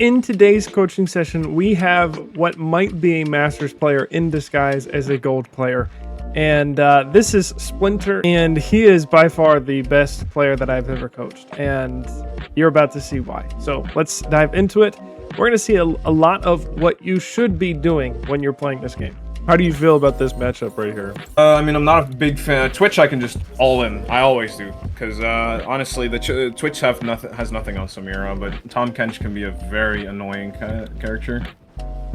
In today's coaching session, we have what might be a Masters player in disguise as a gold player. And this is Splinter, and he is by far the best player that I've ever coached. And you're about to see why. So let's dive into it. We're going to see a lot of what you should be doing when you're playing this game. How do you feel about this matchup right here? I mean, I'm not a big fan. Twitch, I can just all in. I always do, because honestly, the Twitch has nothing on Samira, but Tahm Kench can be a very annoying character,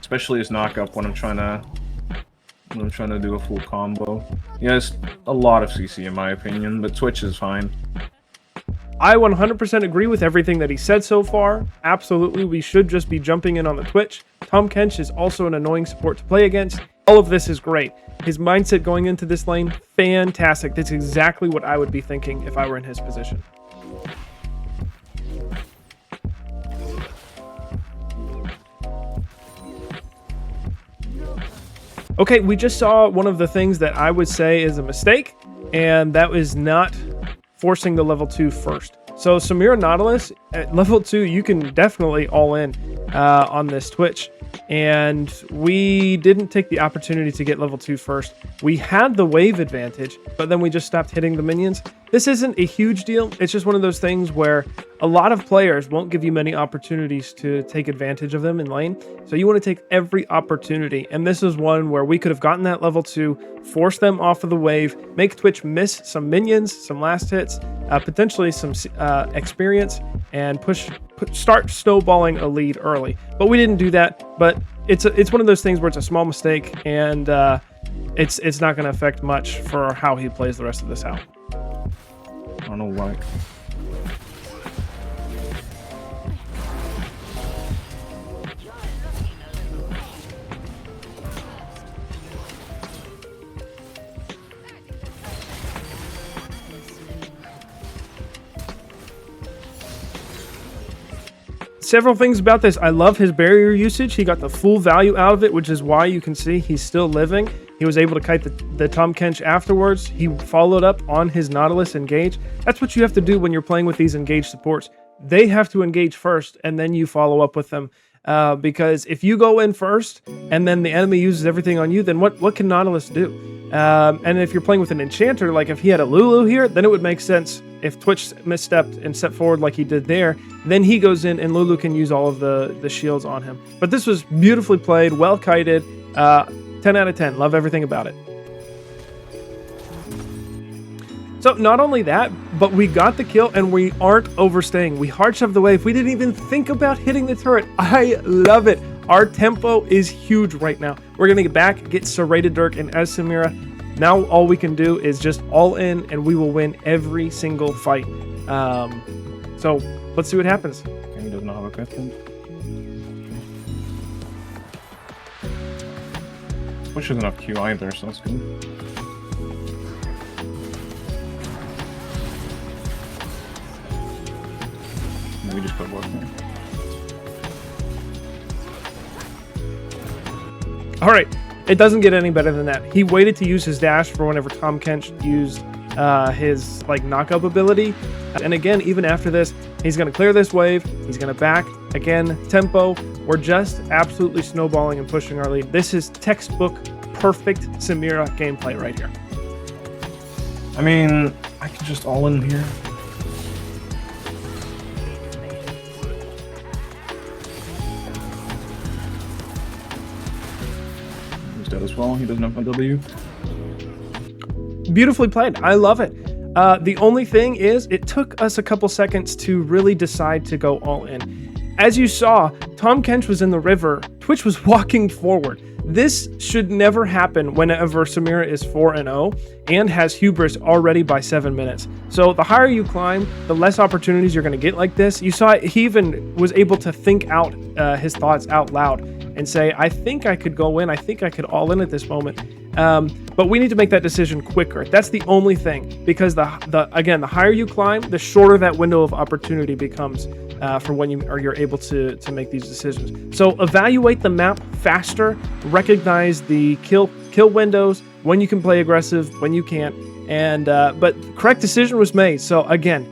especially his knockup when I'm trying to do a full combo. He has a lot of CC in my opinion, but Twitch is fine. I 100% agree with everything that he said so far. Absolutely, we should just be jumping in on the Twitch. Tahm Kench is also an annoying support to play against. All of this is great. His mindset going into this lane, fantastic. That's exactly what I would be thinking if I were in his position. Okay, we just saw one of the things that I would say is a mistake, and that was not forcing the level 2 first. So Samira Nautilus, at level 2, you can definitely all in on this Twitch. And we didn't take the opportunity to get level 2 first. We had the wave advantage, but then we just stopped hitting the minions. This isn't a huge deal. It's just one of those things where a lot of players won't give you many opportunities to take advantage of them in lane. So you want to take every opportunity. And this is one where we could have gotten that level 2, force them off of the wave, make Twitch miss some minions, some last hits, potentially some experience, and start snowballing a lead early. But we didn't do that. But it's one of those things where it's a small mistake, and it's not going to affect much for how he plays the rest of this out. I don't know why. Several things about this. I love his barrier usage. He got the full value out of it, which is why you can see he's still living. He was able to kite the Tahm Kench afterwards. He followed up on his Nautilus engage. That's what you have to do when you're playing with these engaged supports. They have to engage first, and then you follow up with them. Because if you go in first, and then the enemy uses everything on you, then what can Nautilus do? And if you're playing with an enchanter, like if he had a Lulu here, then it would make sense. If Twitch misstepped and stepped forward like he did there, then he goes in and Lulu can use all of the shields on him. But this was beautifully played, well kited, 10 out of 10. Love everything about it. So not only that, but we got the kill and we aren't overstaying. We hard shoved the wave. We didn't even think about hitting the turret. I love it. Our tempo is huge right now. We're going to get back, get Serrated Dirk and as Samira. Now all we can do is just all in and we will win every single fight. So let's see what happens. He doesn't have a question. Which doesn't have Q either, so that's good. We just put both there. All right, it doesn't get any better than that. He waited to use his dash for whenever Tahm Kench used his knockup ability. And again, even after this, he's going to clear this wave. He's going to back. Again, tempo. We're just absolutely snowballing and pushing our lead. This is textbook perfect Samira gameplay right here. I mean, I could just all in here. He's dead as well. He doesn't have a W. Beautifully played. I love it. The only thing is, it took us a couple seconds to really decide to go all in. As you saw, Tahm Kench was in the river. Twitch was walking forward. This should never happen whenever Samira is 4-0 and has hubris already by 7 minutes. So the higher you climb, the less opportunities you're going to get like this. You saw he even was able to think out his thoughts out loud and say, I think I could go in. I think I could all in at this moment. But we need to make that decision quicker. That's the only thing, because the higher you climb, the shorter that window of opportunity becomes for when you're able to make these decisions. So evaluate the map faster, recognize the kill windows, when you can play aggressive, when you can't, and but correct decision was made. So again,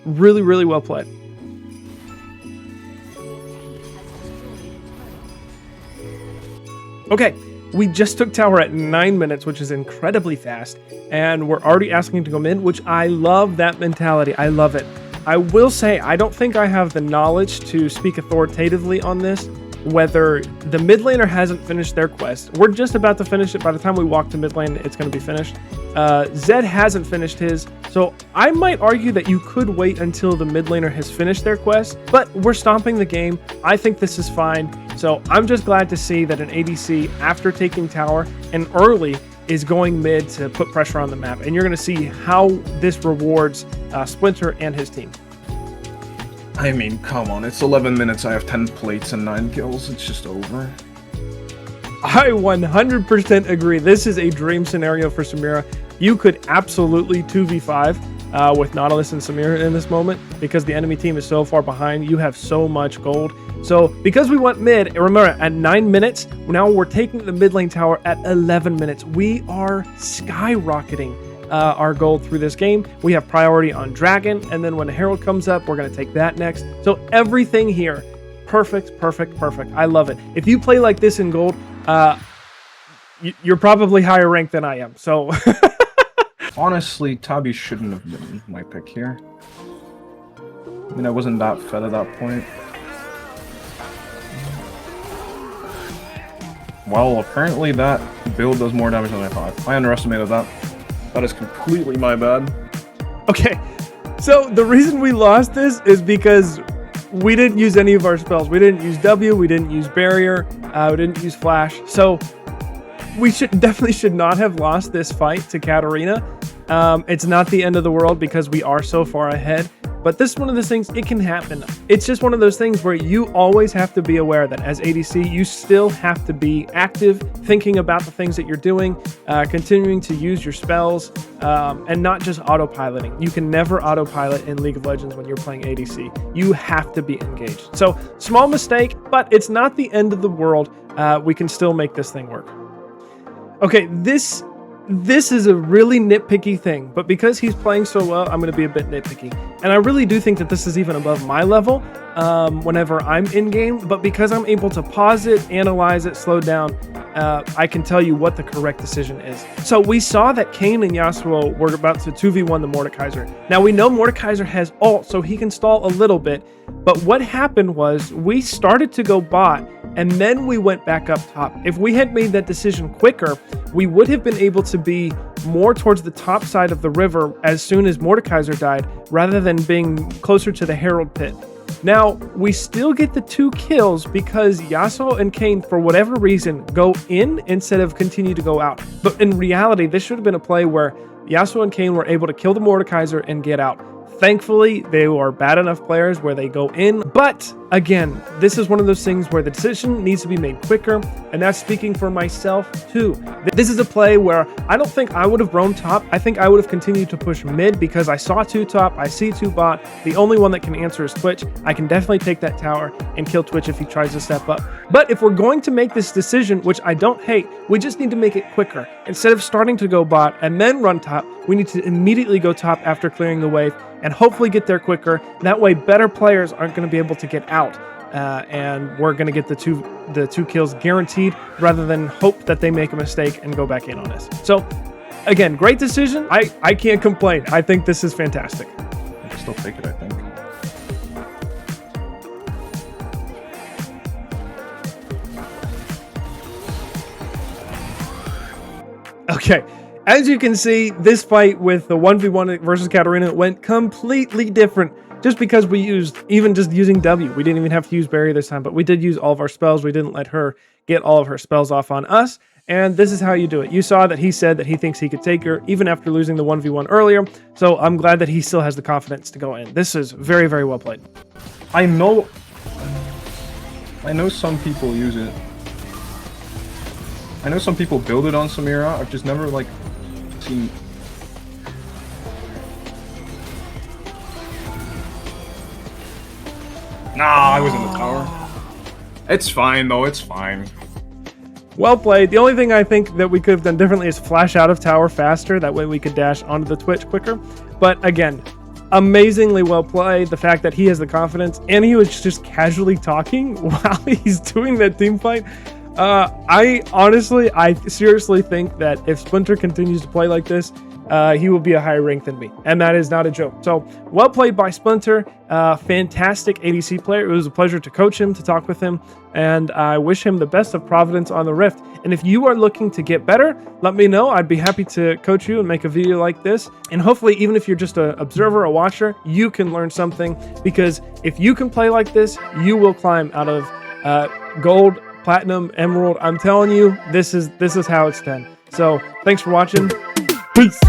really well played. Okay, we just took tower at 9 minutes, which is incredibly fast, and we're already asking to go mid, which I love that mentality. I love it. I will say, I don't think I have the knowledge to speak authoritatively on this, whether the mid laner hasn't finished their quest. We're just about to finish it. By the time we walk to mid lane, it's going to be finished. Zed hasn't finished his, so I might argue that you could wait until the mid laner has finished their quest, but we're stomping the game. I think this is fine, so I'm just glad to see that an ADC, after taking tower and early, is going mid to put pressure on the map, and you're going to see how this rewards Splinter and his team. I mean, come on, it's 11 minutes, I have 10 plates and 9 kills, it's just over. I 100% agree. This is a dream scenario for Samira. You could absolutely 2v5 with Nautilus and Samira in this moment, because the enemy team is so far behind. You have so much gold. So because we went mid, remember at 9 minutes, now we're taking the mid lane tower at 11 minutes. We are skyrocketing our gold through this game. We have priority on Dragon, and then when Herald comes up, we're going to take that next. So everything here, perfect, perfect, perfect. I love it. If you play like this in gold, you're probably higher ranked than I am. So honestly, Tabi shouldn't have been my pick here. I mean, I wasn't that fed at that point. Well, apparently that build does more damage than I thought. I underestimated that. That is completely my bad. Okay, so the reason we lost this is because we didn't use any of our spells. We didn't use W, we didn't use Barrier, we didn't use Flash. So we definitely should not have lost this fight to Katarina. It's not the end of the world because we are so far ahead. But this is one of those things, it can happen. It's just one of those things where you always have to be aware that as ADC, you still have to be active, thinking about the things that you're doing, continuing to use your spells, and not just autopiloting. You can never autopilot in League of Legends when you're playing ADC. You have to be engaged. So, small mistake, but it's not the end of the world. We can still make this thing work. Okay, this is a really nitpicky thing, but because he's playing so well, I'm going to be a bit nitpicky. And I really do think that this is even above my level whenever I'm in-game, but because I'm able to pause it, analyze it, slow down, I can tell you what the correct decision is. So we saw that Kayn and Yasuo were about to 2v1 the Mordekaiser. Now we know Mordekaiser has ult, so he can stall a little bit, but what happened was we started to go bot, and then we went back up top. If we had made that decision quicker, we would have been able to be more towards the top side of the river as soon as Mordekaiser died, rather than being closer to the Herald pit. Now, we still get the 2 kills because Yasuo and Kayn, for whatever reason, go in instead of continue to go out. But in reality, this should have been a play where Yasuo and Kayn were able to kill the Mordekaiser and get out. Thankfully, they are bad enough players where they go in. But again, this is one of those things where the decision needs to be made quicker, and that's speaking for myself too. This is a play where I don't think I would have roamed top. I think I would have continued to push mid because I saw 2 top, I see 2 bot. The only one that can answer is Twitch. I can definitely take that tower and kill Twitch if he tries to step up. But if we're going to make this decision, which I don't hate, we just need to make it quicker. Instead of starting to go bot and then run top, we need to immediately go top after clearing the wave and hopefully get there quicker. That way better players aren't going to be able to get out, and we're going to get the two kills guaranteed rather than hope that they make a mistake and go back in on us. So again, great decision. I can't complain. I think this is fantastic. I can still take it, I think. Okay, as you can see, this fight with the 1v1 versus Katarina went completely different just because we used, even just using W. We didn't even have to use Barrier this time, but we did use all of our spells. We didn't let her get all of her spells off on us, and this is how you do it. You saw that he said that he thinks he could take her even after losing the 1v1 earlier, so I'm glad that he still has the confidence to go in. This is very, very well played. I know some people use it. I know some people build it on Samira. I've just never, like, seen... Nah, I was in the tower. It's fine, though. It's fine. Well played. The only thing I think that we could have done differently is flash out of tower faster. That way we could dash onto the Twitch quicker. But again, amazingly well played. The fact that he has the confidence and he was just casually talking while he's doing that team fight. I seriously think that if Splinter continues to play like this, he will be a higher rank than me, and that is not a joke. So, well played by Splinter. Fantastic ADC player. It was a pleasure to coach him, to talk with him, and I wish him the best of Providence on the Rift. And if you are looking to get better, let me know. I'd be happy to coach you and make a video like this. And hopefully, even if you're just an observer, a watcher, you can learn something, because if you can play like this, you will climb out of gold, platinum, emerald. I'm telling you, this is how it's done. So, thanks for watching. Peace.